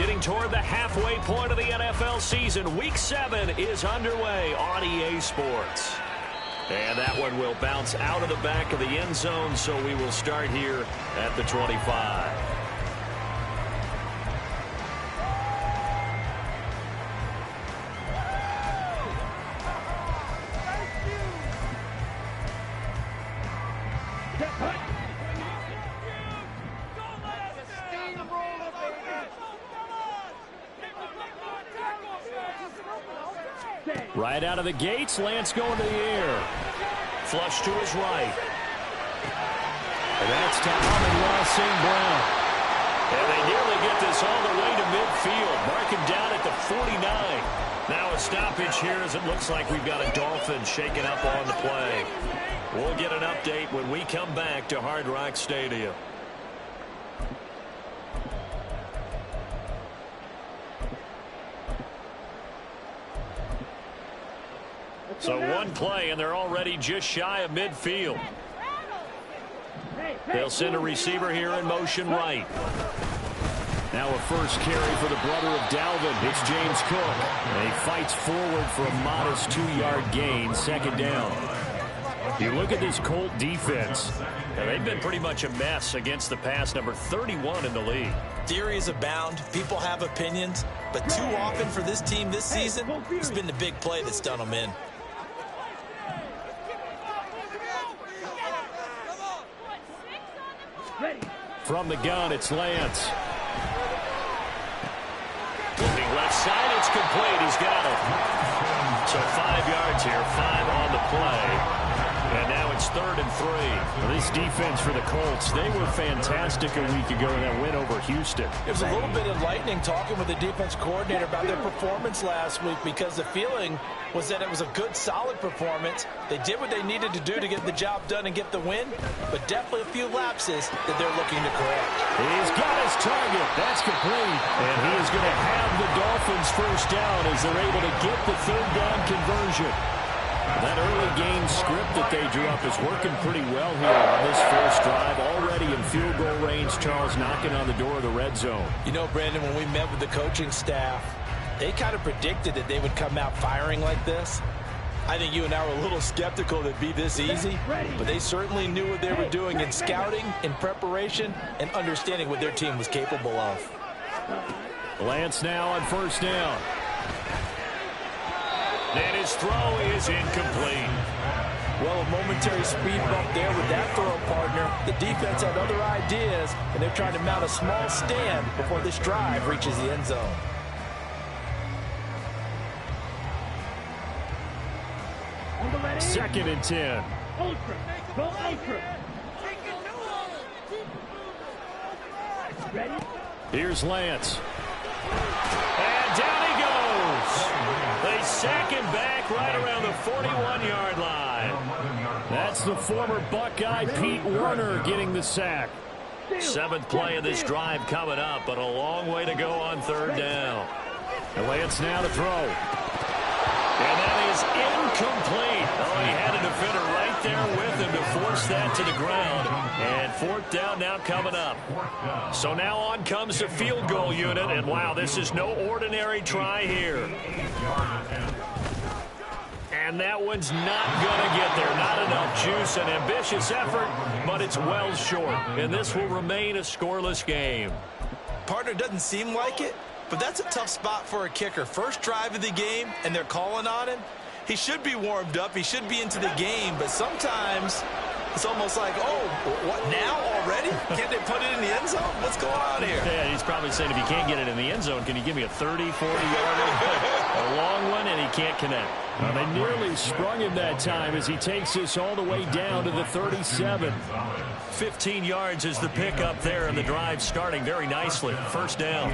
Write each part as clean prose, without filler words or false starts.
Getting toward the halfway point of the NFL season. Week 7 is underway on EA Sports. And that one will bounce out of the back of the end zone, so we will start here at the 25. Right out of the gates, Lance going to the air. Flush to his right. And that's to Amon-Ra St. Brown. And they nearly get this all the way to midfield. Mark him down at the 49. Now a stoppage here as it looks like we've got a Dolphin shaking up on the play. We'll get an update when we come back to Hard Rock Stadium. So one play, and they're already just shy of midfield. They'll send a receiver here in motion right. Now a first carry for the brother of Dalvin. It's James Cook. And he fights forward for a modest 2-yard gain, second down. You look at this Colt defense. Now, they've been pretty much a mess against the pass, number 31 in the league. Theories abound. People have opinions. But too often for this team this season, it's been the big play that's done them in. From the gun, it's Lance. Looking left side, it's complete. He's got it. So 5 yards here, 5 on the play. And now it's 3rd and 3. Well, this defense for the Colts, they were fantastic a week ago in that win over Houston. It was a little bit enlightening talking with the defense coordinator about their performance last week, because the feeling was that it was a good, solid performance. They did what they needed to do to get the job done and get the win, but definitely a few lapses that they're looking to correct. He's got his target. That's complete. And he is going to have the Dolphins first down as they're able to get the 3rd down conversion. That early game script that they drew up is working pretty well here on this first drive. Already in field goal range, Charles knocking on the door of the red zone. You know, Brandon, when we met with the coaching staff, they kind of predicted that they would come out firing like this. I think you and I were a little skeptical that it'd be this easy, but they certainly knew what they were doing in scouting, in preparation, and understanding what their team was capable of. Lance now on first down. And his throw is incomplete. Well, a momentary speed bump there with that throw partner. The defense had other ideas, and they're trying to mount a small stand before this drive reaches the end zone. Second and 10. Ultra. Go ultra. Ready? Here's Lance. And down he goes. They sack him back right around the 41-yard line. That's the former Buckeye Pete Werner getting the sack. 7th play of this drive coming up, but a long way to go on 3rd down. And Lance now to throw. And that is incomplete. Oh, he had a defender right there with him to force that to the ground. And 4th down now coming up. So now on comes the field goal unit. And, wow, this is no ordinary try here. And that one's not going to get there. Not enough juice. An ambitious effort, but it's well short. And this will remain a scoreless game. Partner, doesn't seem like it, but that's a tough spot for a kicker. First drive of the game, and they're calling on him. He should be warmed up. He should be into the game, but sometimes it's almost like, oh, what now already? Can't they put it in the end zone? What's going on here? Yeah, he's probably saying, if you can't get it in the end zone, can you give me a 30, 40-yarder? A long one, and he can't connect. Well, they nearly sprung him that time as he takes this all the way down to the 37. 15 yards is the pickup there, and the drive starting very nicely. First down.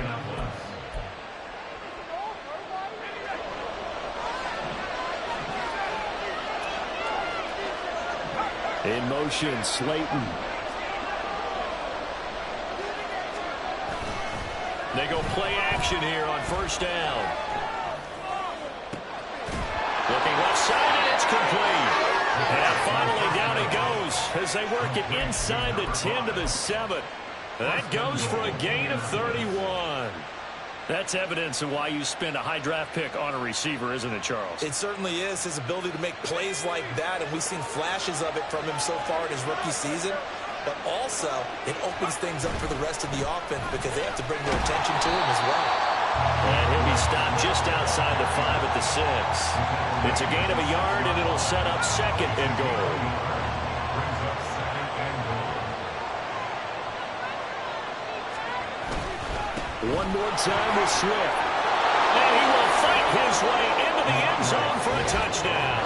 In motion, Slayton. They go play action here on first down. Looking left side, and it's complete. And finally down he goes as they work it inside the 10 to the 7. That goes for a gain of 31. That's evidence of why you spend a high draft pick on a receiver, isn't it, Charles? It certainly is. His ability to make plays like that, and we've seen flashes of it from him so far in his rookie season. But also, it opens things up for the rest of the offense because they have to bring their attention to him as well. And he'll be stopped just outside the 5 at the 6. It's a gain of a yard, and it'll set up 2nd and goal. One more time with Swift. And he will fight his way into the end zone for a touchdown.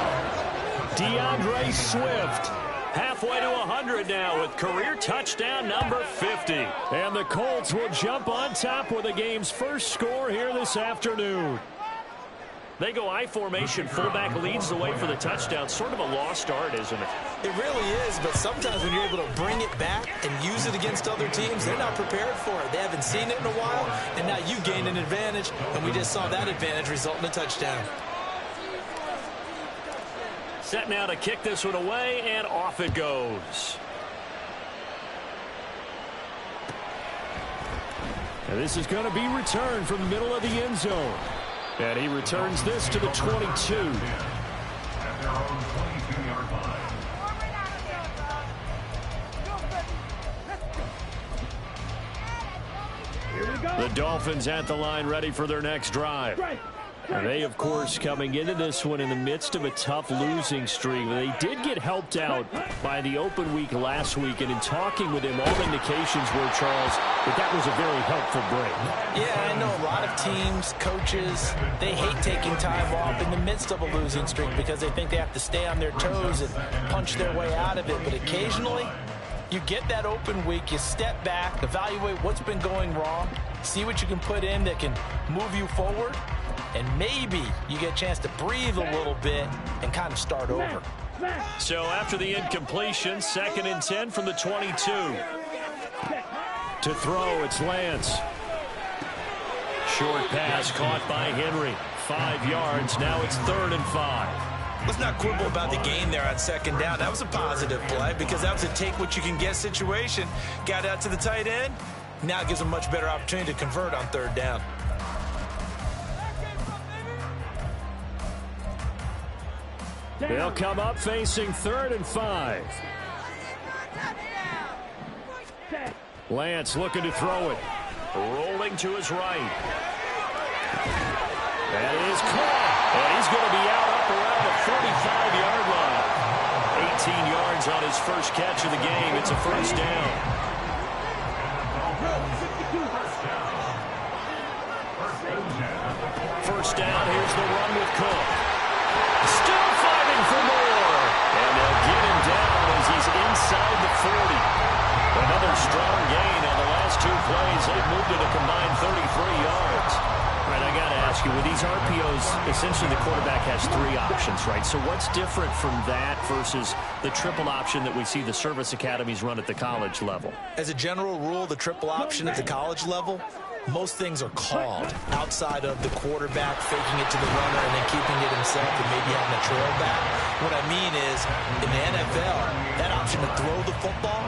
DeAndre Swift, halfway to 100 now with career touchdown number 50. And the Colts will jump on top with the game's first score here this afternoon. They go I formation. Fullback leads the way for the touchdown. Sort of a lost art, isn't it? It really is, but sometimes when you're able to bring it back and use it against other teams, they're not prepared for it. They haven't seen it in a while, and now you gain an advantage, and we just saw that advantage result in a touchdown. Set now to kick this one away, and off it goes. And this is going to be returned from the middle of the end zone. And he returns this to the 22. The Dolphins at the line ready for their next drive. And they, of course, coming into this one in the midst of a tough losing streak. They did get helped out by the open week last week, and in talking with him, all indications were, Charles, that was a very helpful break. Yeah, I know a lot of teams, coaches, they hate taking time off in the midst of a losing streak because they think they have to stay on their toes and punch their way out of it. But occasionally, you get that open week, you step back, evaluate what's been going wrong, see what you can put in that can move you forward, and maybe you get a chance to breathe a little bit and kind of start over. So after the incompletion, 2nd and 10 from the 22. To throw, it's Lance. Short pass caught by Henry. 5 yards. Now it's 3rd and 5. Let's not quibble about the gain there on 2nd down. That was a positive play because that was a take-what-you-can-get situation. Got out to the tight end. Now it gives a much better opportunity to convert on 3rd down. They'll come up facing 3rd and 5. Lance looking to throw it. Rolling to his right. That is caught. And he's going to be out up around the 45-yard line. 18 yards on his first catch of the game. It's a 1st down. First down, here's the run with Cook. Still fighting for more. And they'll get him down as he's inside the 40. Another strong gain on the last 2 plays. They've moved it a combined 33 yards. All right, I got to ask you, with these RPOs, essentially the quarterback has 3 options, right? So what's different from that versus the triple option that we see the service academies run at the college level? As a general rule, the triple option at the college level, most things are called outside of the quarterback faking it to the runner and then keeping it himself and maybe having a trail back. What I mean is, in the NFL, that option to throw the football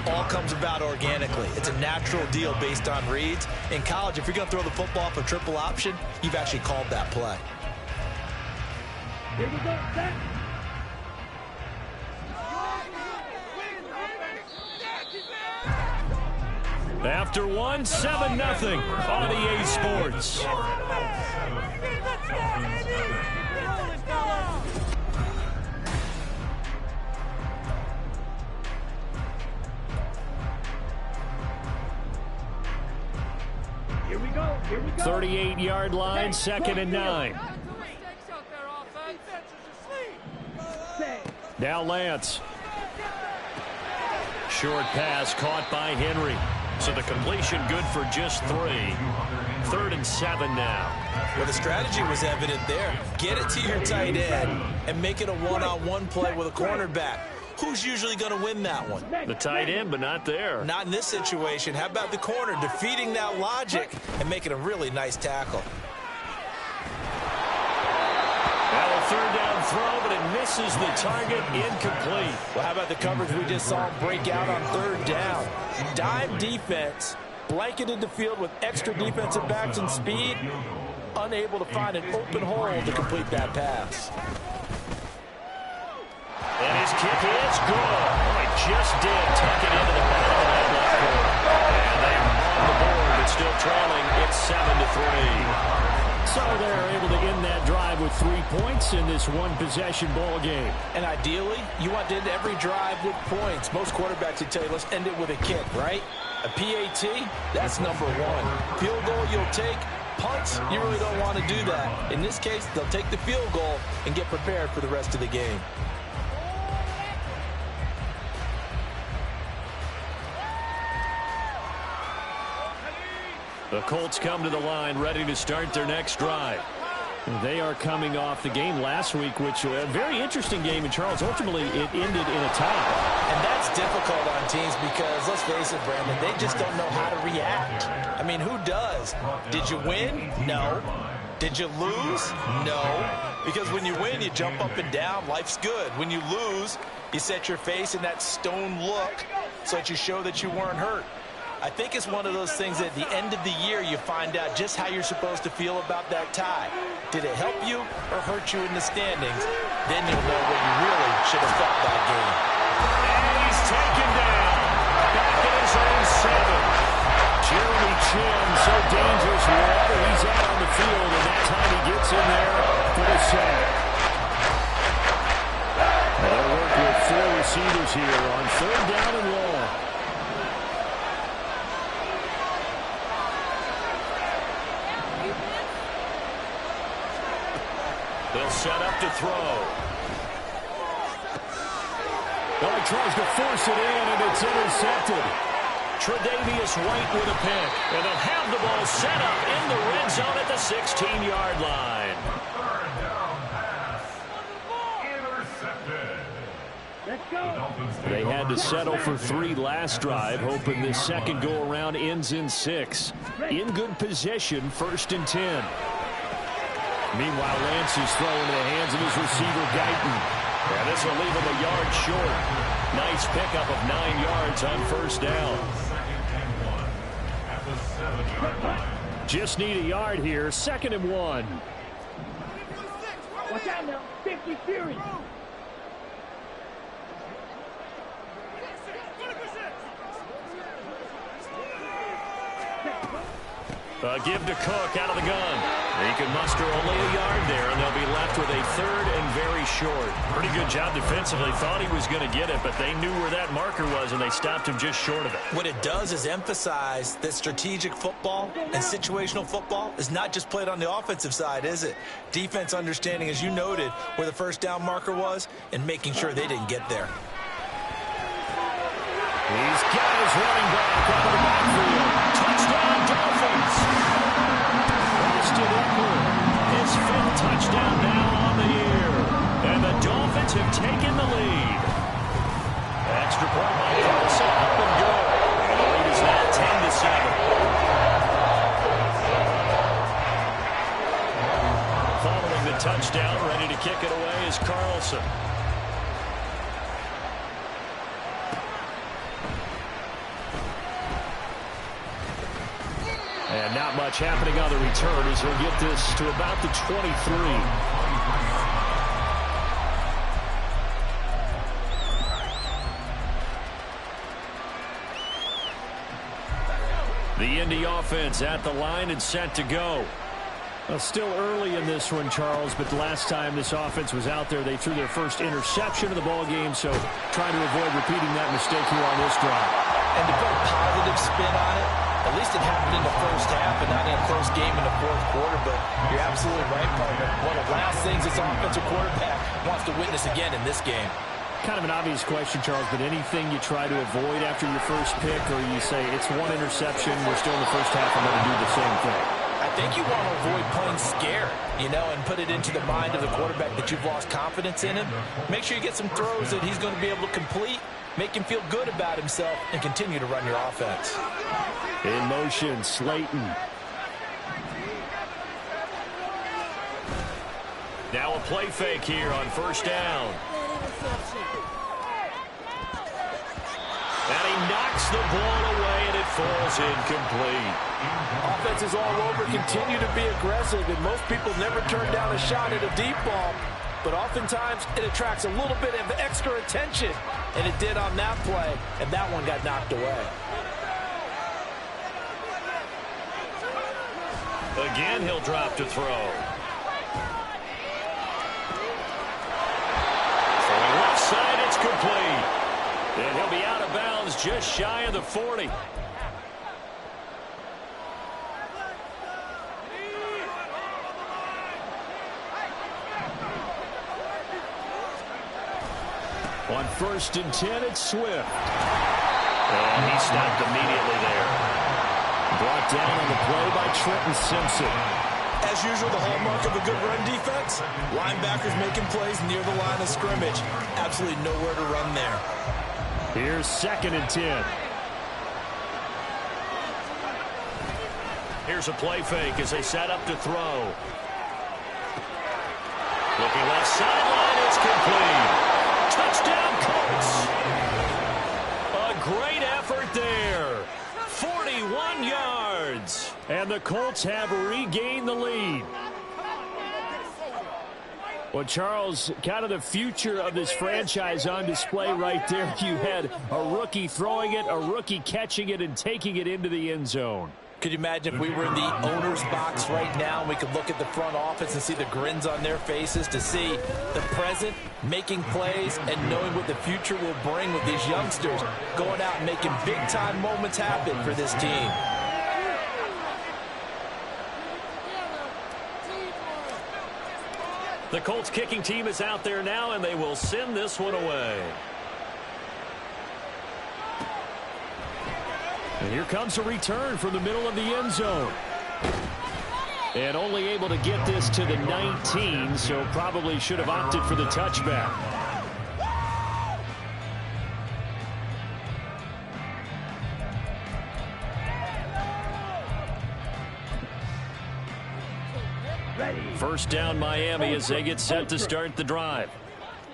all comes about organically. It's a natural deal based on reads. In college, if you're going to throw the football for triple option, you've actually called that play. Here we go, set. After one, 7-0 on EA Sports. Here we go. Here we go. 38-yard line, 2nd and 9. Now Lance. Short pass caught by Henry. So the completion good for just 3. 3rd and 7 now. Well, the strategy was evident there. Get it to your tight end and make it a one-on-one play with a cornerback. Who's usually going to win that one? The tight end, but not there. Not in this situation. How about the corner defeating that logic and making a really nice tackle? Now a 3rd down throw, but it misses the target, incomplete. Well, how about the coverage we just saw him break out on 3rd down? Dime defense Blanketed the field with extra defensive backs and speed, unable to find an open hole to complete that pass. And his kick is good. Oh, he just did tuck it into the bottom of that left corner. And they are on the board, but still trailing. It's 7-3. So they're able to end that drive with 3 points in this one-possession ball game. And ideally, you want to end every drive with points. Most quarterbacks would tell you, let's end it with a kick, right? A PAT, that's number one. Field goal you'll take. Punts, you really don't want to do that. In this case, they'll take the field goal and get prepared for the rest of the game. The Colts come to the line ready to start their next drive. They are coming off the game last week, which was a very interesting game in Charles. Ultimately, it ended in a tie. And that's difficult on teams because, let's face it, Brandon, they just don't know how to react. I mean, who does? Did you win? No. Did you lose? No. Because when you win, you jump up and down. Life's good. When you lose, you set your face in that stone look so that you show that you weren't hurt. I think it's one of those things that at the end of the year you find out just how you're supposed to feel about that tie. Did it help you or hurt you in the standings? Then you'll know what you really should have felt that game. And he's taken down. Back in his own 7. Jeremy Chin, so dangerous wherever he's out on the field, and that time he gets in there for the sack. They'll work with 4 receivers here on 3rd down and long. They'll set up to throw. Well, he tries to force it in, and it's intercepted. Tre'Davious White with a pick. And they'll have the ball set up in the red zone at the 16-yard line. Let's go. They had to settle for 3 last drive, hoping this second go-around ends in 6. In good position, 1st and 10. Meanwhile, Lance is throwing to the hands of his receiver, Guyton. And this will leave him a yard short. Nice pickup of 9 yards on 1st down. Just need a yard here. 2nd and 1. Watch out now. 50 Fury. Give to Cook out of the gun. He can muster only a yard there, and they'll be left with a 3rd and very short. Pretty good job defensively. Thought he was going to get it, but they knew where that marker was, and they stopped him just short of it. What it does is emphasize that strategic football and situational football is not just played on the offensive side, is it? Defense understanding, as you noted, where the 1st down marker was and making sure they didn't get there. He's got his running back out of the backfield. Touchdown, Dolphins. Austin Eckler, his 5th touchdown now on the year. And the Dolphins have taken the lead. Extra point by Carlson, up and good. And the lead is now 10-7. Following the touchdown, ready to kick it away is Carlson. And not much happening on the return as he'll get this to about the 23. The Indy offense at the line and set to go. Well, still early in this one, Charles, but the last time this offense was out there, they threw their first interception of the ball game, so trying to avoid repeating that mistake here on this drive. And to put a positive spin on it, at least it happened in the 1st half and not in a close game in the 4th quarter, but you're absolutely right, partner. One of the last things this offensive quarterback wants to witness again in this game. Kind of an obvious question, Charles, but anything you try to avoid after your first pick, or you say it's 1 interception, we're still in the 1st half, I'm going to do the same thing? I think you want to avoid playing scared, and put it into the mind of the quarterback that you've lost confidence in him. Make sure you get some throws that he's going to be able to complete, make him feel good about himself, and continue to run your offense. In motion, Slayton. Now a play fake here on 1st down. And he knocks the ball away, and it falls is incomplete. Offenses all over continue to be aggressive, and most people never turn down a shot at a deep ball. But oftentimes, it attracts a little bit of extra attention, and it did on that play, and that one got knocked away. Again, he'll drop to throw. Throwing left side, it's complete. And he'll be out of bounds just shy of the 40. On 1st and 10, it's Swift. And he stopped immediately there. Brought down on the play by Trenton Simpson. As usual, the hallmark of a good run defense, linebackers making plays near the line of scrimmage. Absolutely nowhere to run there. Here's 2nd and 10. Here's a play fake as they set up to throw. Looking left sideline, it's complete. Touchdown, Colts. A great effort there. 41 yards. And the Colts have regained the lead. Well, Charles, kind of the future of this franchise on display right there. You had a rookie throwing it, a rookie catching it, and taking it into the end zone. Could you imagine if we were in the owner's box right now and we could look at the front office and see the grins on their faces, to see the present making plays and knowing what the future will bring with these youngsters going out and making big-time moments happen for this team. The Colts kicking team is out there now, and they will send this one away. And here comes a return from the middle of the end zone. And only able to get this to the 19, so probably should have opted for the touchback. First down, Miami, as they get set to start the drive.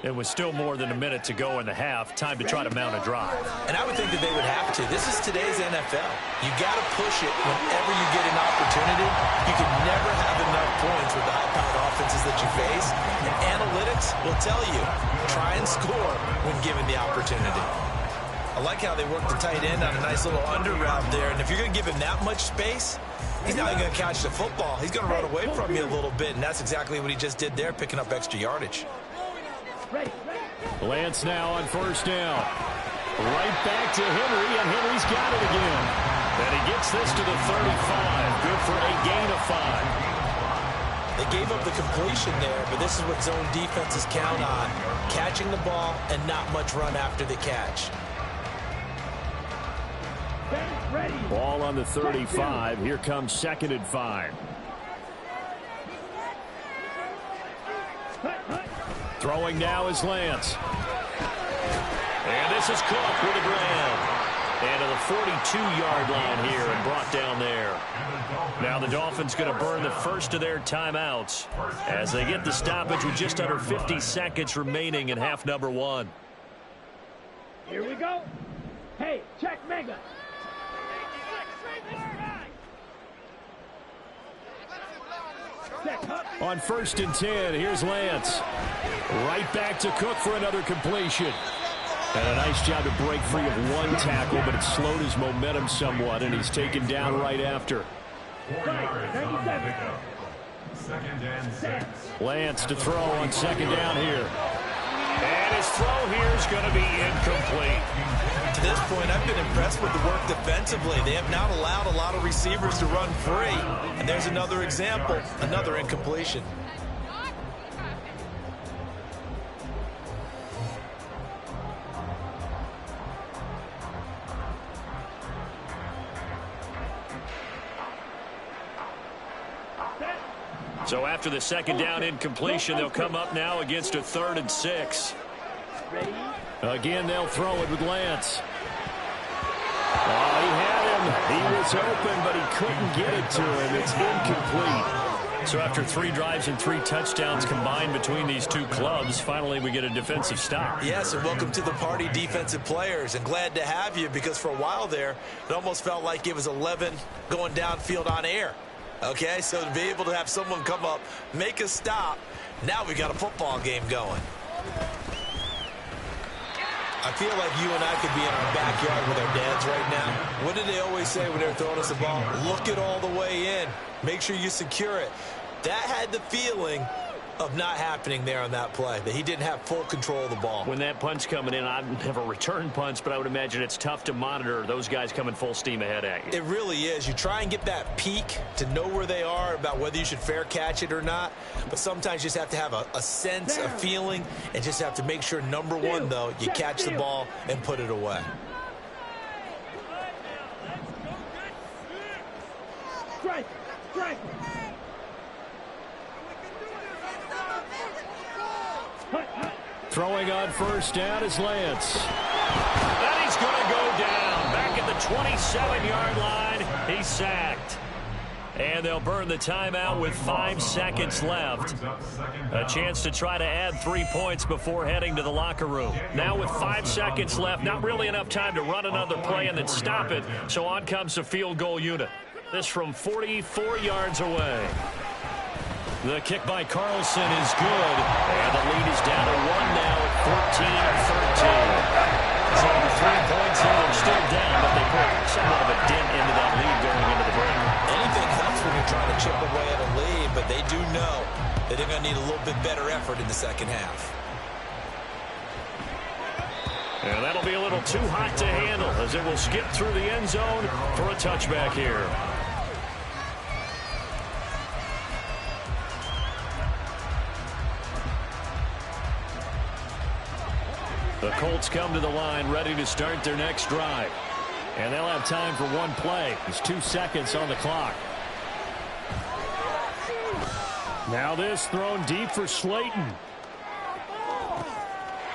It was still more than a minute to go in the half. Time to try to mount a drive. And I would think that they would have to. This is today's NFL. You got to push it whenever you get an opportunity. You can never have enough points with the high-powered offenses that you face. And analytics will tell you, try and score when given the opportunity. I like how they work the tight end on a nice little under route there. And if you're going to give him that much space, he's not even going to catch the football. He's going to run away from you a little bit, and that's exactly what he just did there, picking up extra yardage. Lance now on 1st down. Right back to Henry, and Henry's got it again. And he gets this to the 35. Good for a gain of 5. They gave up the completion there, but this is what zone defenses count on. Catching the ball and not much run after the catch. Ball on the 35. Here comes 2nd and 5. Throwing now is Lance. And this is Cook with a grab. And to the 42-yard line here and brought down there. Now the Dolphins going to burn the first of their timeouts as they get the stoppage with just under 50 seconds remaining in half number 1. Here we go. Hey, check mega. On 1st and 10, here's Lance. Right back to Cook for another completion. And a nice job to break free of one tackle, but it slowed his momentum somewhat, and he's taken down right after. Lance to throw on 2nd down here. And his throw here is going to be incomplete. To this point, I've been impressed with the work defensively. They have not allowed a lot of receivers to run free. And there's another example, another incompletion. So after the 2nd down incompletion, they'll come up now against a 3rd and 6. Again, they'll throw it with Lance. Oh, he had him. He was open, but he couldn't get it to him. It's incomplete. So after 3 drives and 3 touchdowns combined between these two clubs, finally we get a defensive stop. Yes, and welcome to the party, defensive players. And glad to have you, because for a while there, it almost felt like it was 11 going downfield on air. Okay, so to be able to have someone come up, make a stop, now we got a football game going. I feel like you and I could be in our backyard with our dads right now. What did they always say when they were throwing us the ball? Look it all the way in. Make sure you secure it. That had the feeling of not happening there on that play, that he didn't have full control of the ball. When that punch coming in, I've never returned punch, but I would imagine it's tough to monitor those guys coming full steam ahead at you. It really is. You try and get that peek to know where they are, about whether you should fair catch it or not. But sometimes you just have to have a sense, a feeling, and just have to make sure, number one, though, you catch the ball and put it away. Strike! Strike! Throwing on first down is Lance. And he's going to go down. Back at the 27-yard line. He's sacked. And they'll burn the timeout with 5 seconds left. A chance to try to add 3 points before heading to the locker room. Now with 5 seconds left, not really enough time to run another play and then stop it. So on comes the field goal unit. This from 44 yards away. The kick by Carlson is good. And the lead is down to 1 now at 14-13. So 3 points here, they're still down, but they put somewhat of a dent into that lead going into the break. Anything helps when you're trying to chip away at a lead, but they do know that they're going to need a little bit better effort in the second half. And that'll be a little too hot to handle as it will skip through the end zone for a touchback here. The Colts come to the line ready to start their next drive. And they'll have time for 1 play. There's 2 seconds on the clock. Now this thrown deep for Slayton.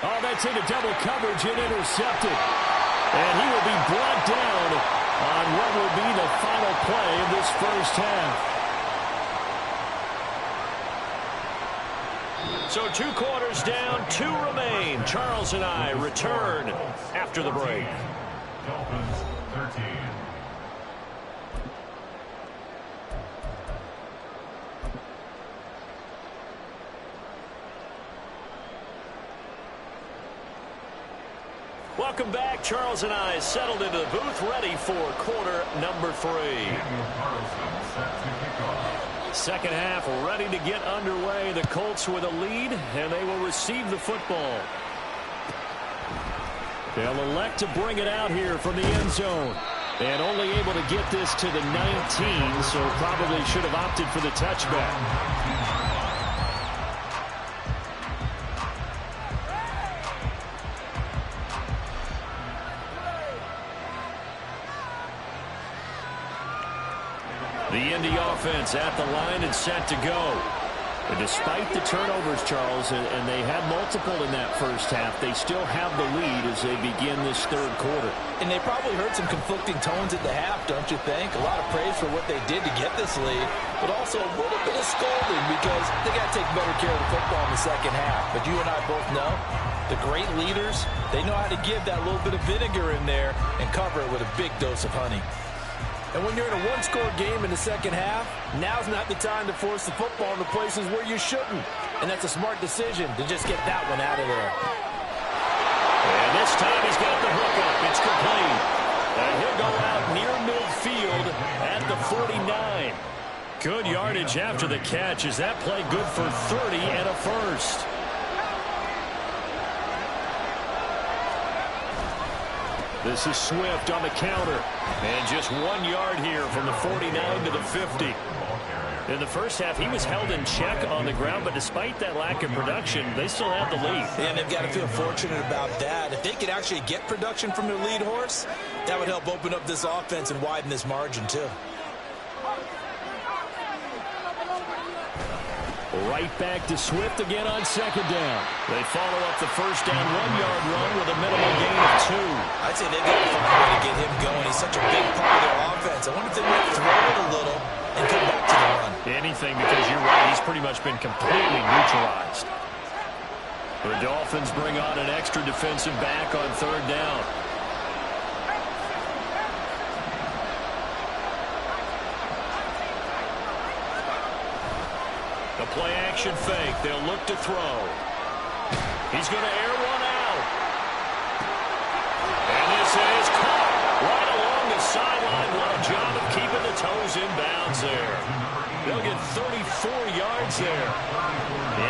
Oh, that's into double coverage and intercepted. And he will be brought down on what will be the final play of this first half. So 2 quarters down, 2 remain. Charles and I return after the break. Dolphins 13. Welcome back. Charles and I settled into the booth, ready for quarter number 3. Second half ready to get underway. The Colts with a lead, and they will receive the football. They'll elect to bring it out here from the end zone. And only able to get this to the 19, so probably should have opted for the touchback. The Indy offense at the line and set to go. And despite the turnovers, Charles, and they had multiple in that first half, they still have the lead as they begin this third quarter. And they probably heard some conflicting tones at the half, don't you think? A lot of praise for what they did to get this lead, but also a little bit of scolding because they got to take better care of the football in the second half. But you and I both know the great leaders, they know how to give that little bit of vinegar in there and cover it with a big dose of honey. And when you're in a one-score game in the second half, now's not the time to force the football into places where you shouldn't. And that's a smart decision to just get that one out of there. And this time he's got the hook up. It's complete. And he'll go out near midfield at the 49. Good yardage after the catch. Is that play good for 30 and a first? This is Swift on the counter. And just 1 yard here from the 49 to the 50. In the first half, he was held in check on the ground, but despite that lack of production, they still have the lead. And they've got to feel fortunate about that. If they could actually get production from their lead horse, that would help open up this offense and widen this margin, too. Right back to Swift again on second down. They follow up the first down 1 yard run with a minimal gain of 2. I'd say they've got to find a way to get him going. He's such a big part of their offense. I wonder if they might throw it a little and come back to the run. anything because you're right. He's pretty much been completely neutralized. The Dolphins bring on an extra defensive back on third down. The play action fake. They'll look to throw. He's going to air one out. And this is caught right along the sideline. What a job of keeping the toes in bounds there. They'll get 34 yards there.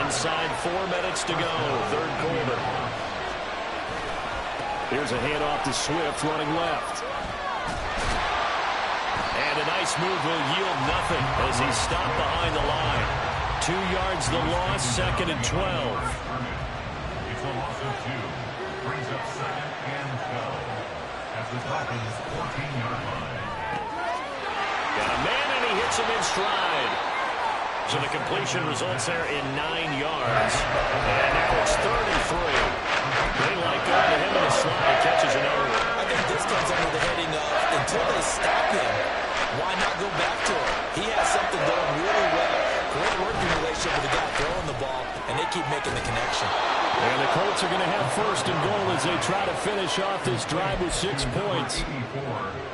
Inside 4 minutes to go, third quarter. Here's a handoff to Swift running left. And a nice move will yield nothing as he's stopped behind the line. 2 yards the loss, 2nd and 12. It's a loss of 2. Brings up 2nd and 12. At the Dolphins' 14-yard line. Got a man and he hits him in stride. So the completion results there in 9 yards. And now it's 3rd and 3. They like going to him in the slide, catches another one. I think this comes under the heading of until they stop him, why not go back to him? He has something going really well. Great working relationship with the guy throwing the ball, and they keep making the connection. And the Colts are going to have 1st and goal as they try to finish off this drive with 6 points.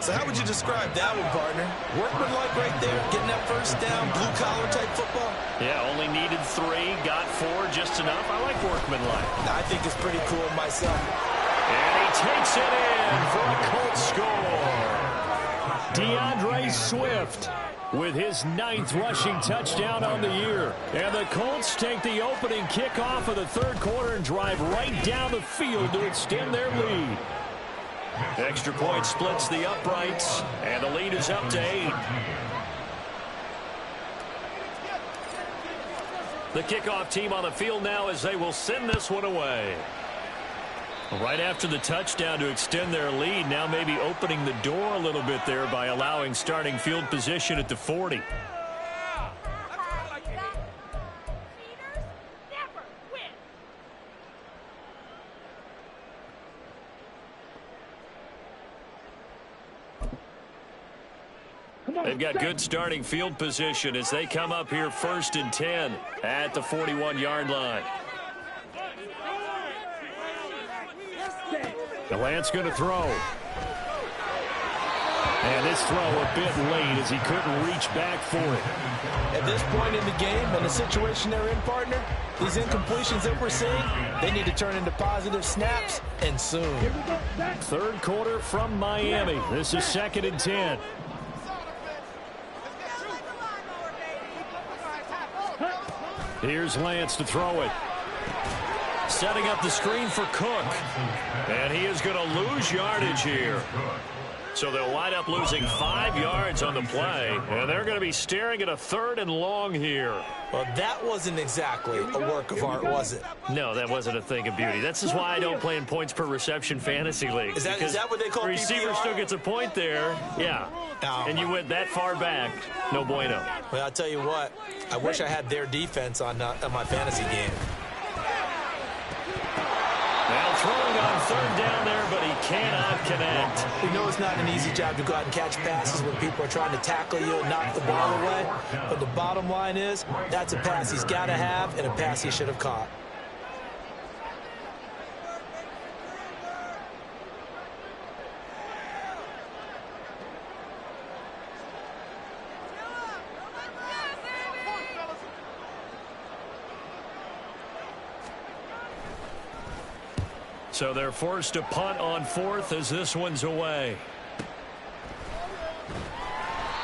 So how would you describe that one, partner? Workmanlike right there, getting that first down, blue-collar type football? Yeah, only needed 3, got 4, just enough. I like workmanlike. I think it's pretty cool myself. And he takes it in for a Colts score. DeAndre Swift with his 9th rushing touchdown on the year. And the Colts take the opening kickoff of the third quarter and drive right down the field to extend their lead. Extra point splits the uprights, and the lead is up to 8. The kickoff team on the field now as they will send this one away. Right after the touchdown to extend their lead, now maybe opening the door a little bit there by allowing starting field position at the 40. They've got good starting field position as they come up here 1st and 10 at the 41-yard line. Lance going to throw. And this throw a bit late as he couldn't reach back for it. At this point in the game and the situation they're in, partner, these incompletions that we're seeing, they need to turn into positive snaps, and soon. Third quarter from Miami. This is 2nd and 10. Here's Lance to throw it. Setting up the screen for Cook. And he is going to lose yardage here. So they'll wind up losing 5 yards on the play. And they're going to be staring at a 3rd and long here. Well, that wasn't exactly a work of art, was it? No, that wasn't a thing of beauty. This is why I don't play in points per reception fantasy leagues. Is that what they call the receiver PPR? still gets a point there. Yeah. No. And you went that far back. No bueno. Well, I'll tell you what. I wish I had their defense on my fantasy game. Now throwing on 3rd down there, but he cannot connect. We know it's not an easy job to go out and catch passes when people are trying to tackle you and knock the ball away. But the bottom line is, that's a pass he's got to have and a pass he should have caught. So they're forced to punt on 4th as this one's away.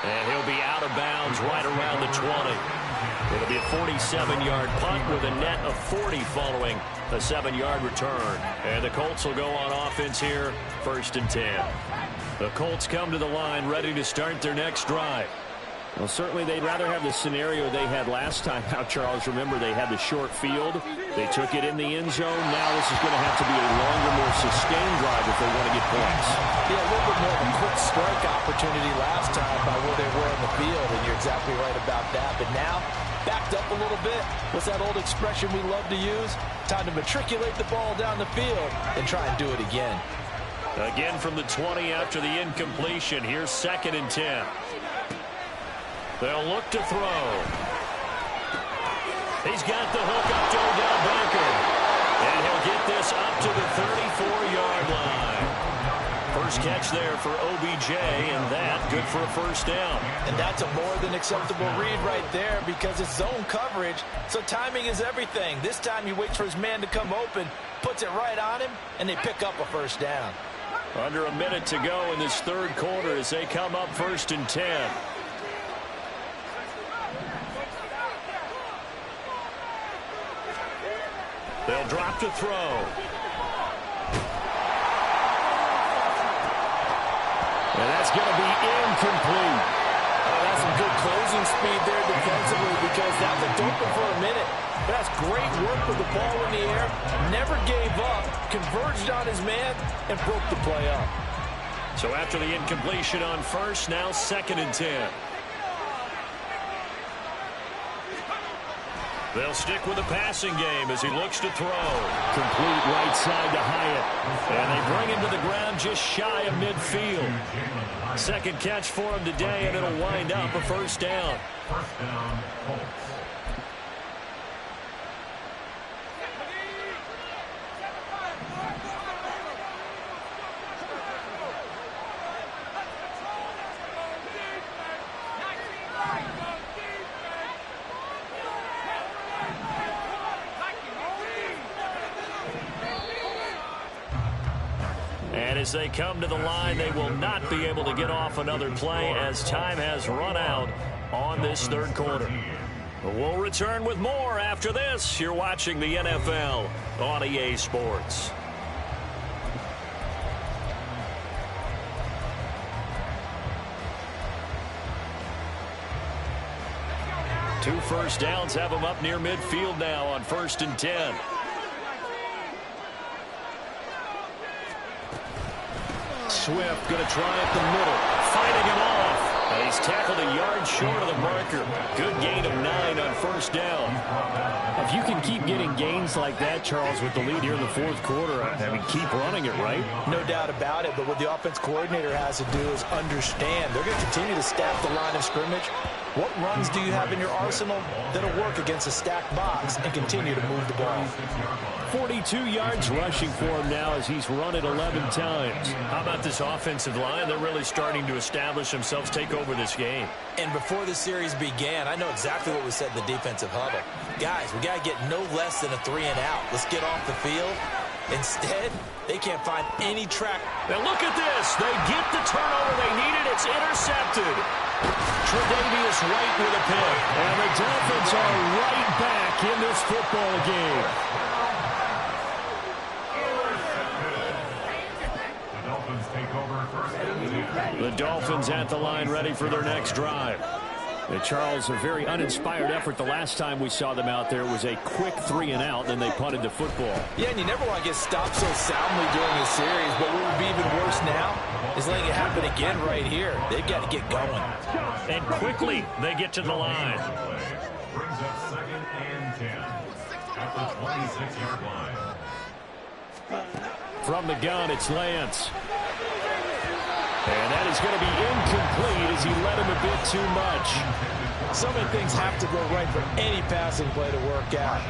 And he'll be out of bounds right around the 20. It'll be a 47-yard punt with a net of 40 following a 7-yard return. And the Colts will go on offense here, 1st and 10. The Colts come to the line ready to start their next drive. Well, certainly they'd rather have the scenario they had last time out, Charles. Remember, they had the short field. They took it in the end zone. Now this is going to have to be a longer, more sustained drive if they want to get points. Yeah, a little bit more of a quick strike opportunity last time by where they were in the field, and you're exactly right about that. But now, backed up a little bit. What's that old expression we love to use? Time to matriculate the ball down the field and try and do it again. Again from the 20 after the incompletion. Here's 2nd and 10. They'll look to throw. He's got the hook up to Odell Beckham. And he'll get this up to the 34-yard line. First catch there for OBJ, and that good for a first down. And that's a more than acceptable read right there because it's zone coverage, so timing is everything. This time he waits for his man to come open, puts it right on him, and they pick up a first down. Under a minute to go in this third quarter as they come up 1st and 10. They'll drop to throw. And that's going to be incomplete. Oh, that's some good closing speed there defensively because that looked open for a minute. But that's great work with the ball in the air. Never gave up, converged on his man, and broke the play up. So after the incompletion on first, now 2nd and 10. They'll stick with the passing game as he looks to throw. Complete right side to Hyatt. And they bring him to the ground just shy of midfield. Second catch for him today, and it'll wind up a first down. First down, Colts. And as they come to the line, they will not be able to get off another play as time has run out on this third quarter. We'll return with more after this. You're watching the NFL on EA Sports. Two first downs have them up near midfield now on 1st and 10. Swift going to try up the middle, fighting him off. And he's tackled a yard short of the marker. Good gain of 9 on first down. If you can keep getting gains like that, Charles, with the lead here in the fourth quarter, I mean, keep running it, right? No doubt about it, but what the offense coordinator has to do is understand. They're going to continue to staff the line of scrimmage. What runs do you have in your arsenal that'll work against a stacked box and continue to move the ball? 42 yards rushing for him now as he's run it 11 times. How about this offensive line? They're really starting to establish themselves, take over this game. And before the series began, I know exactly what was said in the defensive huddle. Guys, we got to get no less than a 3-and-out. Let's get off the field. Instead, they can't find any track. Now look at this. They get the turnover they needed. It's intercepted. Tre'Davious White with a pick. And the Dolphins are right back in this football game. The Dolphins take over first and 10. The Dolphins at the line ready for their next drive. Charles, a very uninspired effort the last time we saw them out there. Was a quick 3-and-out, then they punted the football. Yeah, and you never want to get stopped so soundly during a series, but what would be even worse now is letting it happen again right here. They've got to get going. And quickly, they get to the line. Brings up 2nd and 10 at the 26-yard line. From the gun, it's Lance. And that is going to be incomplete as he led him a bit too much. So many things have to go right for any passing play to work out.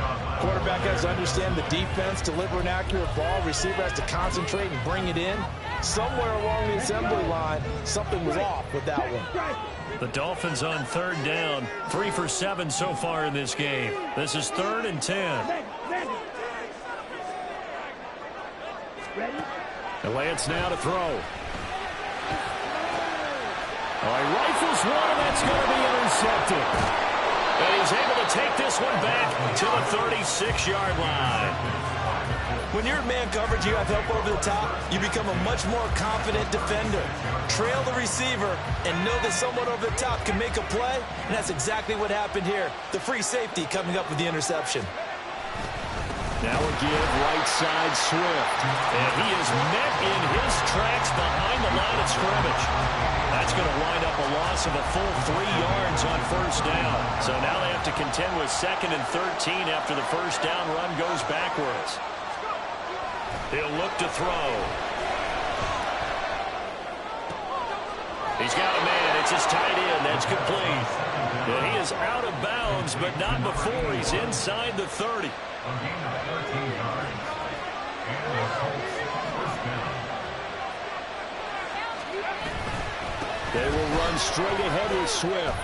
Quarterback has to understand the defense, deliver an accurate ball. Receiver has to concentrate and bring it in. Somewhere along the assembly line, something was off with that one. The Dolphins on 3rd down. 3 for 7 so far in this game. This is 3rd and 10. And Lance now to throw. He rifles one, and that's going to be intercepted. And he's able to take this one back to the 36-yard line. When you're in man coverage, you have help over the top, you become a much more confident defender. Trail the receiver and know that someone over the top can make a play, and that's exactly what happened here. The free safety coming up with the interception. Now a give right side Swift. And he is met in his tracks behind the line of scrimmage. That's going to wind up a loss of a full 3 yards on first down. So now they have to contend with 2nd and 13 after the first down run goes backwards. He'll look to throw. He's got a man. Gets his tight end. That's complete. And he is out of bounds, but not before he's inside the 30. They will run straight ahead with Swift.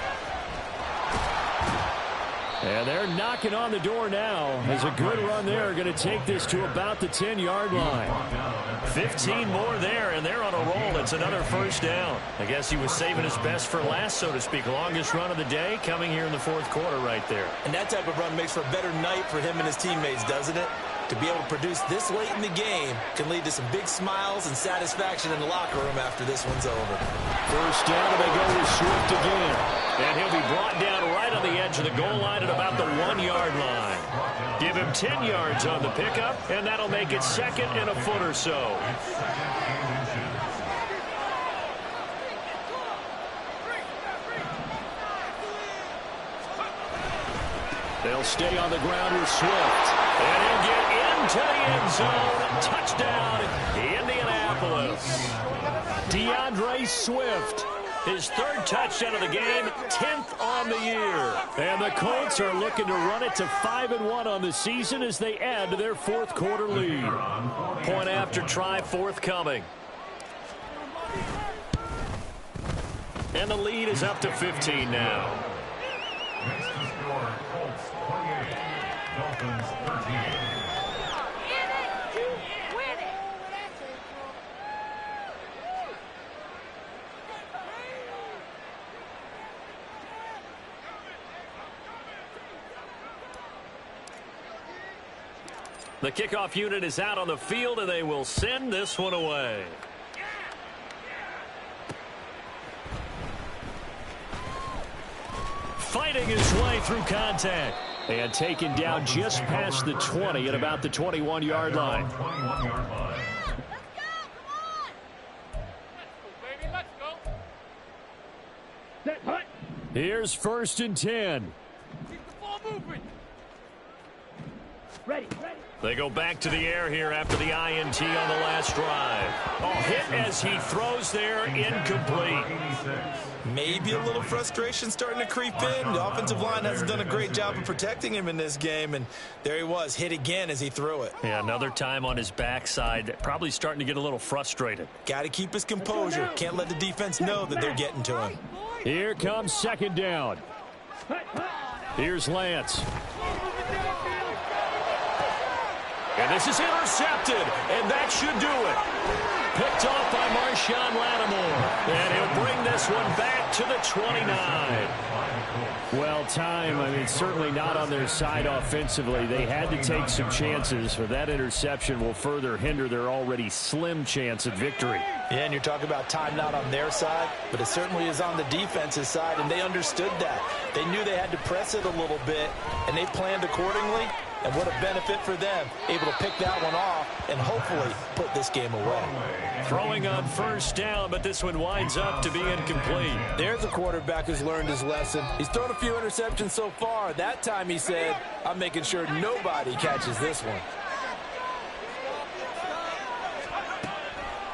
And they're knocking on the door now as a good run there. Going to take this to about the 10-yard line. 15 more there, and they're on a roll. It's another first down. I guess he was saving his best for last, so to speak. Longest run of the day coming here in the fourth quarter right there. And that type of run makes for a better night for him and his teammates, doesn't it? To be able to produce this late in the game can lead to some big smiles and satisfaction in the locker room after this one's over. First down, and they go with Swift again. And he'll be brought down right on the edge of the goal line at about the 1-yard line. Give him 10 yards on the pickup, and that'll make it second and a foot or so. They'll stay on the ground with Swift. And he'll get into the end zone. Touchdown, Indianapolis. DeAndre Swift, his third touchdown of the game, 10th on the year. And the Colts are looking to run it to 5-1 on the season as they add to their fourth quarter lead. Point after try forthcoming. And the lead is up to 15 now. Next to score, Colts 28, Dolphins 13. The kickoff unit is out on the field, and they will send this one away. Fighting his way through contact. And taken down just past the 20 at about the 21-yard line. Here's first and 10. Ready. They go back to the air here after the INT on the last drive. Hit as he throws there, incomplete. Maybe a little frustration starting to creep in. The offensive line hasn't done a great job of protecting him in this game, and there he was, hit again as he threw it. Yeah, another time on his backside, probably starting to get a little frustrated. Got to keep his composure. Can't let the defense know that they're getting to him. Here comes second down. Here's Lance. And this is intercepted, and that should do it. Picked off by Marshawn Lattimore, and he'll bring this one back to the 29. Well, time, certainly not on their side offensively. They had to take some chances, but that interception will further hinder their already slim chance at victory. Yeah, and you're talking about time not on their side, but it certainly is on the defense's side, and they understood that. They knew they had to press it a little bit, and they planned accordingly. And what a benefit for them, able to pick that one off and hopefully put this game away. Throwing on first down, but this one winds up to be incomplete. There's a quarterback who's learned his lesson. He's thrown a few interceptions so far. That time he said, I'm making sure nobody catches this one.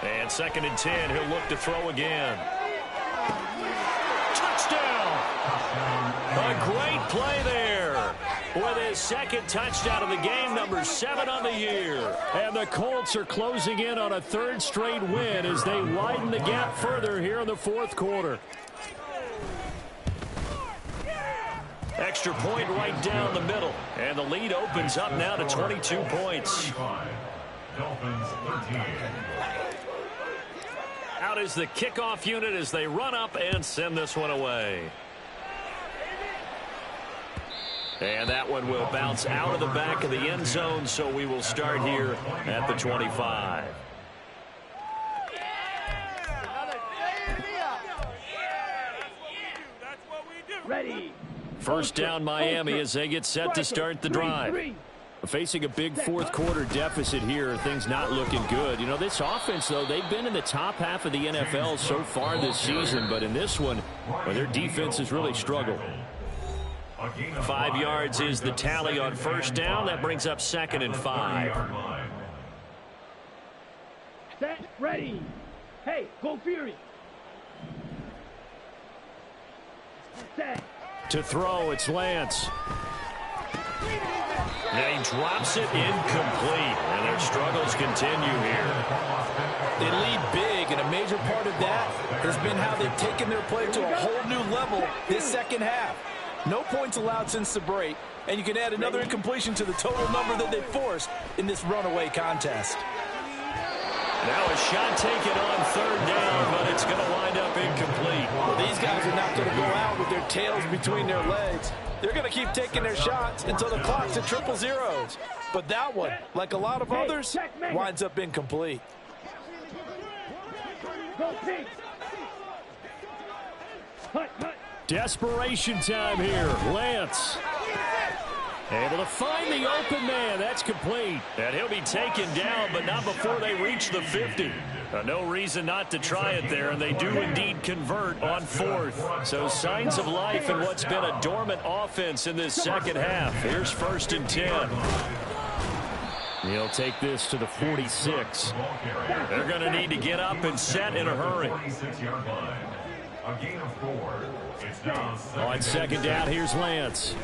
And second and 10, he'll look to throw again. Touchdown! A great play there. With his second touchdown of the game, number 7 on the year. And the Colts are closing in on a third straight win as they widen the gap further here in the fourth quarter. Extra point right down the middle. And the lead opens up now to 22 points. Dolphins 13. Out is the kickoff unit as they run up and send this one away. And that one will bounce out of the back of the end zone, so we will start here at the 25. Ready. First down Miami as they get set to start the drive. Facing a big fourth quarter deficit here, things not looking good. This offense, though, they've been in the top half of the NFL so far this season, but in this one, their defense has really struggled. 5 yards is the tally on first down. That brings up second and 5. Set, ready. Hey, go Fury. To throw, it's Lance. And he drops it incomplete. And their struggles continue here. They lead big, and a major part of that has been how they've taken their play to a whole new level this second half. No points allowed since the break, and you can add another incompletion to the total number that they forced in this runaway contest. Now a shot taken on third down, but it's going to wind up incomplete. Well, these guys are not going to go out with their tails between their legs. They're going to keep taking their shots until the clock's at 0-0. But that one, like a lot of others, winds up incomplete. Desperation time here. Lance able to find the open man. That's complete. And he'll be taken down, but not before they reach the 50. No reason not to try it there, and they do indeed convert on fourth. So signs of life in what's been a dormant offense in this second half. Here's 1st and 10. He'll take this to the 46. They're going to need to get up and set in a hurry. A gain of 4. It's now On second down, here's Lance.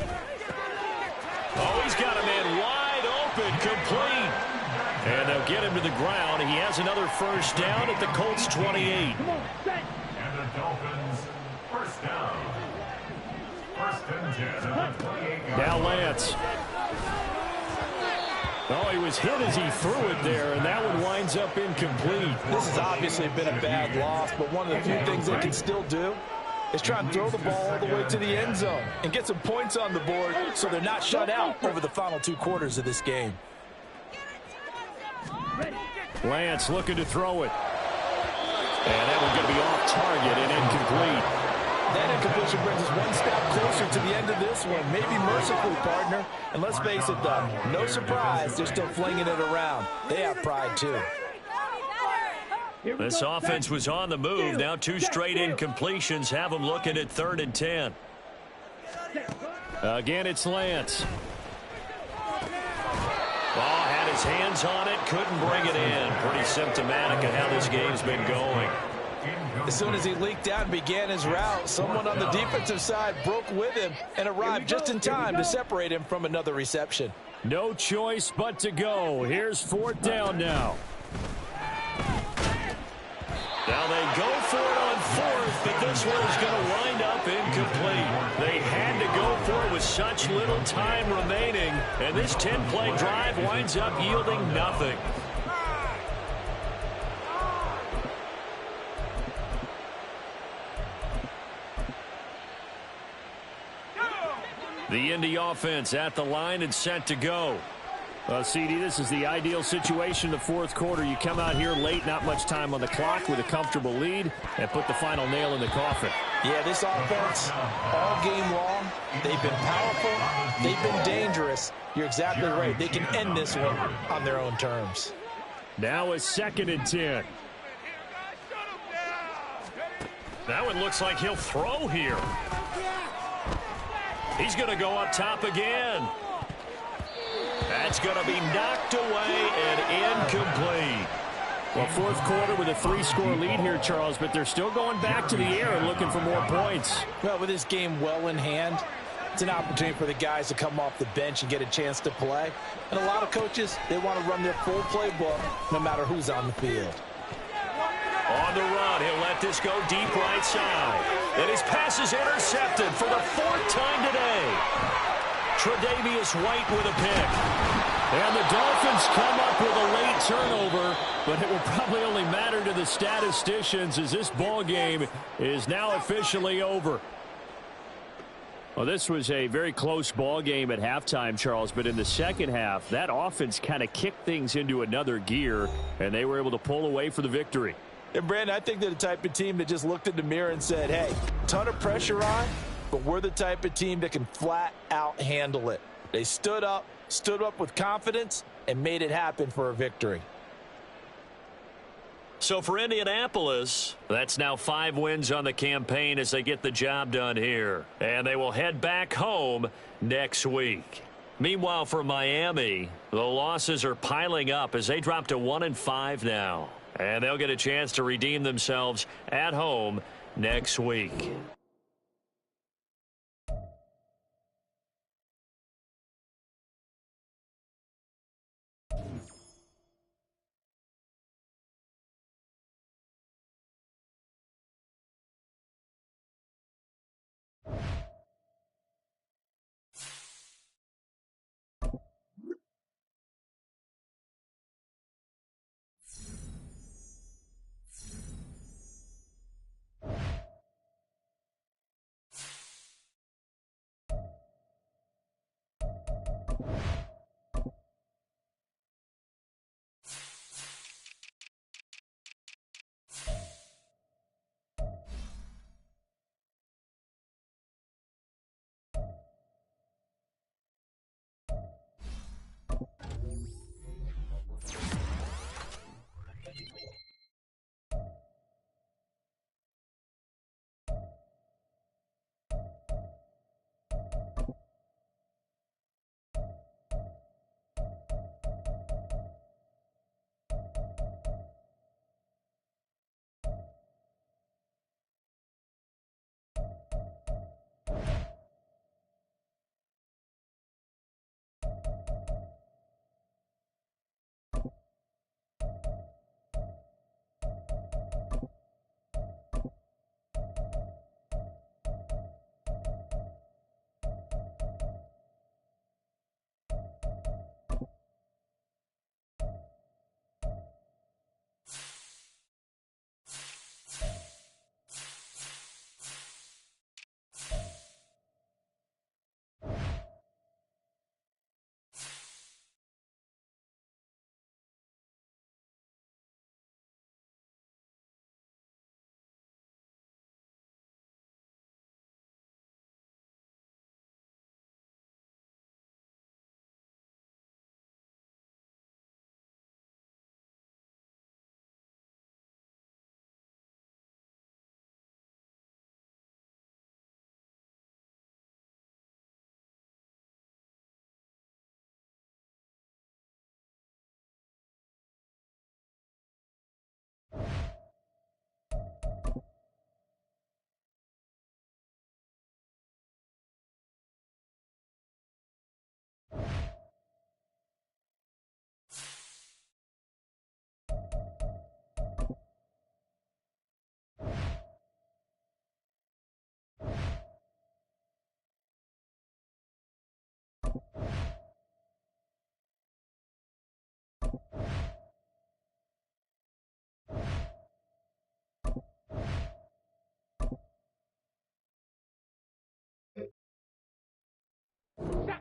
Oh, he's got a man wide open, complete. And they'll get him to the ground. He has another first down at the Colts 28. And the Dolphins, first down. 1st and 10 at the 28-yard Now Lance. Oh, he was hit as he threw it there, and that one winds up incomplete. This has obviously been a bad loss, but one of the few things they can still do is try and throw the ball all the way to the end zone and get some points on the board so they're not shut out over the final 2 quarters of this game. Lance looking to throw it. And that one's going to be off target and incomplete. That incompletion brings us one step closer to the end of this one. Maybe mercifully, partner. And let's face it, though, no surprise, they're still flinging it around. They have pride, too. This offense was on the move. Now 2 straight incompletions have them looking at 3rd and 10. Again, it's Lance. Oh, had his hands on it, couldn't bring it in. Pretty symptomatic of how this game's been going. As soon as he leaked out and began his route, someone on the defensive side broke with him and arrived just in time to separate him from another reception. No choice but to go. Here's 4th down now. Now they go for it on 4th, but this one is going to wind up incomplete. They had to go for it with such little time remaining, and this 10-play drive winds up yielding nothing. The Indy offense at the line and set to go. CD, this is the ideal situation in the 4th quarter. You come out here late, not much time on the clock with a comfortable lead, and put the final nail in the coffin. Yeah, this offense, all game long, they've been powerful, they've been dangerous. You're exactly right. They can end this one on their own terms. Now a 2nd and 10. That one looks like he'll throw here. He's going to go up top again. That's going to be knocked away and incomplete. Well, 4th quarter with a 3-score lead here, Charles, but they're still going back to the air and looking for more points. Well, with this game well in hand, it's an opportunity for the guys to come off the bench and get a chance to play. And a lot of coaches, they want to run their full playbook no matter who's on the field. On the run, he'll let this go deep right side. And his pass is intercepted for the 4th time today. Tre'Davious White with a pick. And the Dolphins come up with a late turnover, but it will probably only matter to the statisticians as this ball game is now officially over. Well, this was a very close ball game at halftime, Charles, but in the second half, that offense kind of kicked things into another gear, and they were able to pull away for the victory. And, Brandon, I think they're the type of team that just looked in the mirror and said, hey, ton of pressure on, but we're the type of team that can flat out handle it. They stood up with confidence, and made it happen for a victory. So for Indianapolis, that's now 5 wins on the campaign as they get the job done here. And they will head back home next week. Meanwhile, for Miami, the losses are piling up as they drop to 1-5 now. And they'll get a chance to redeem themselves at home next week.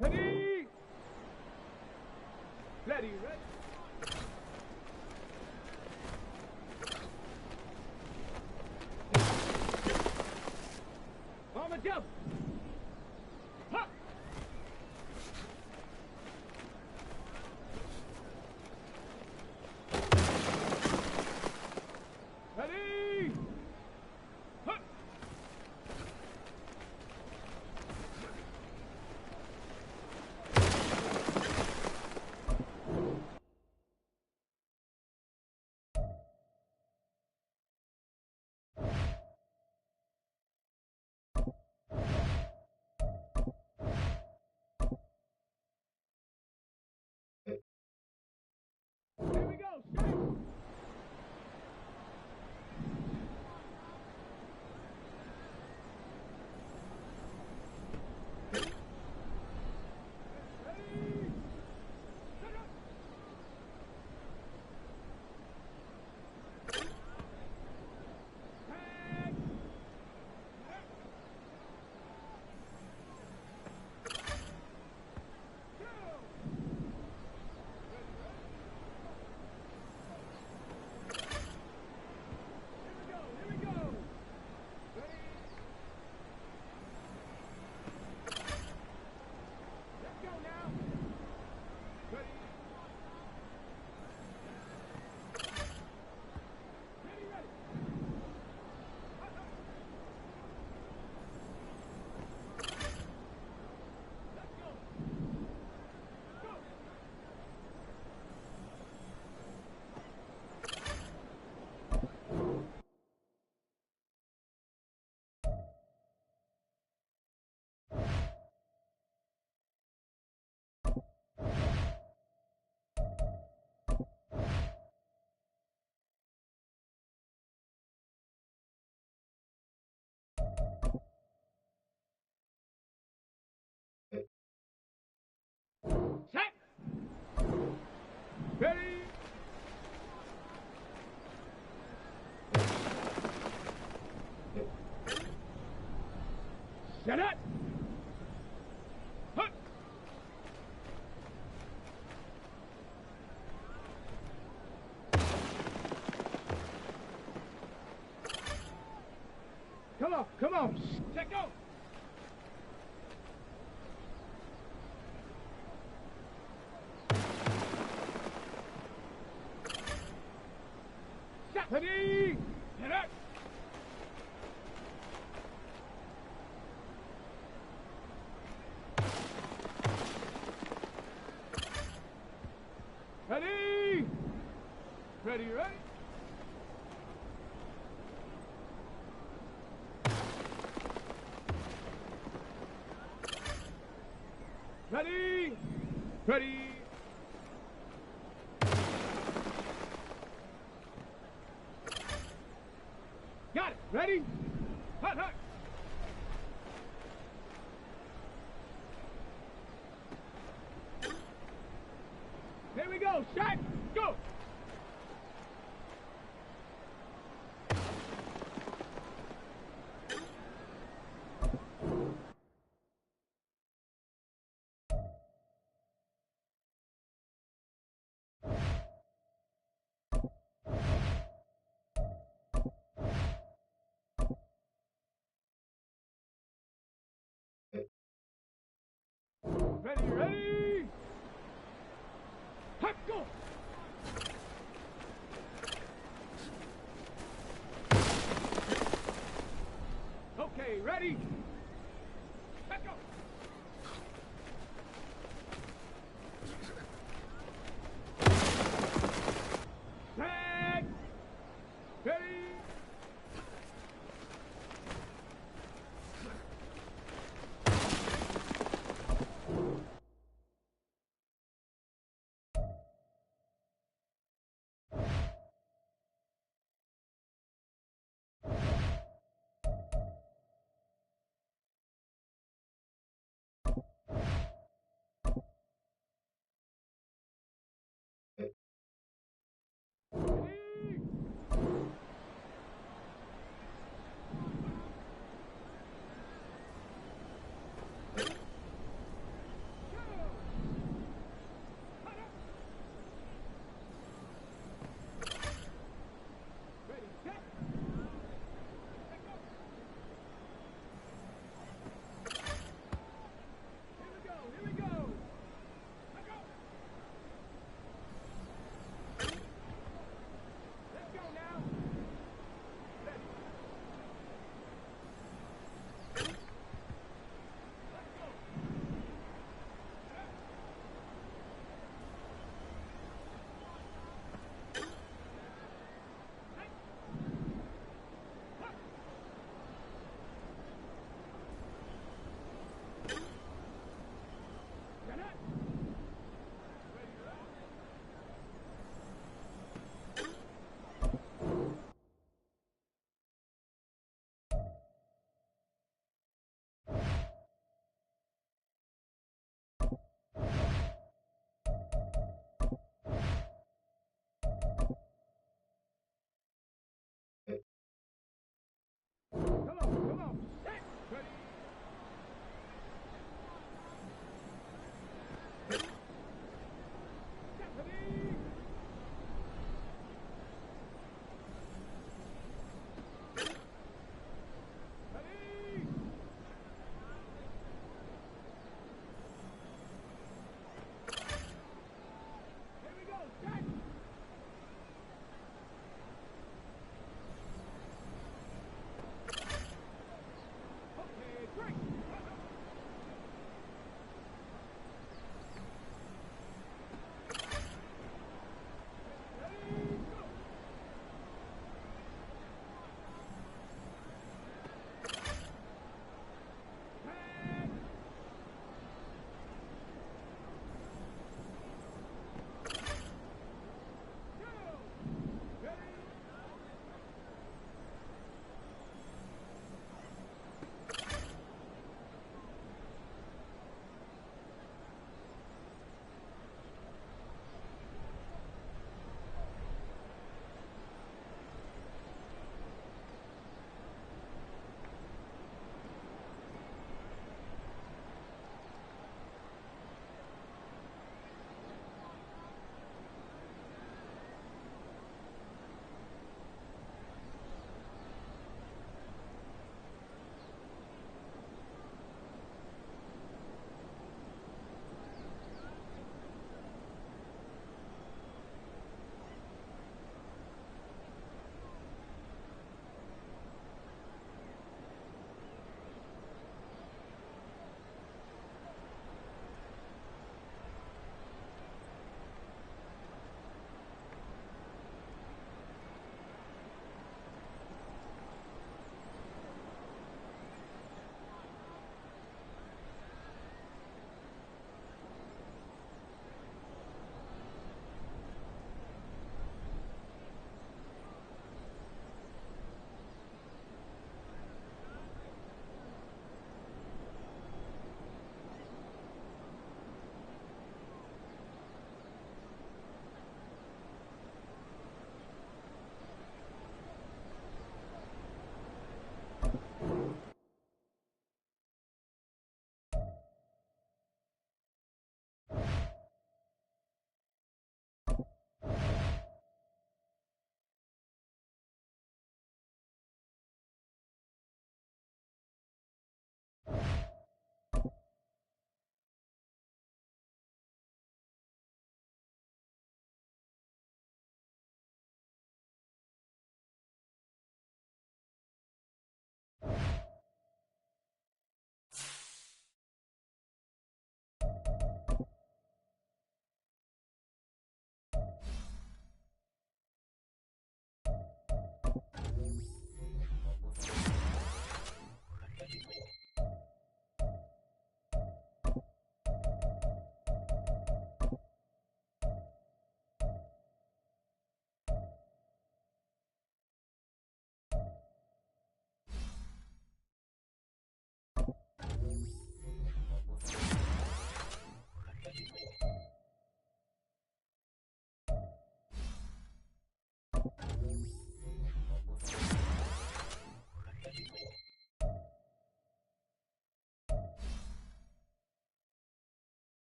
Ready? Ready, ready. On the jump. Huh. Ready? Huh. Here we go. Strike. Ready? Set up. Tag. Go. Here we go. Ready? Let's go now. Ready? Ready, ready. Let's go. Go. Set. Ready? Set it. Hut. Come on. Check go. Shot. Ready. Get up. Ready. Ready, ready. Ready. Ready. Got it. Ready. Hut, hut. Here we go. Shot. Go. Ready, ready. Hut, go. Okay, ready. Let's go.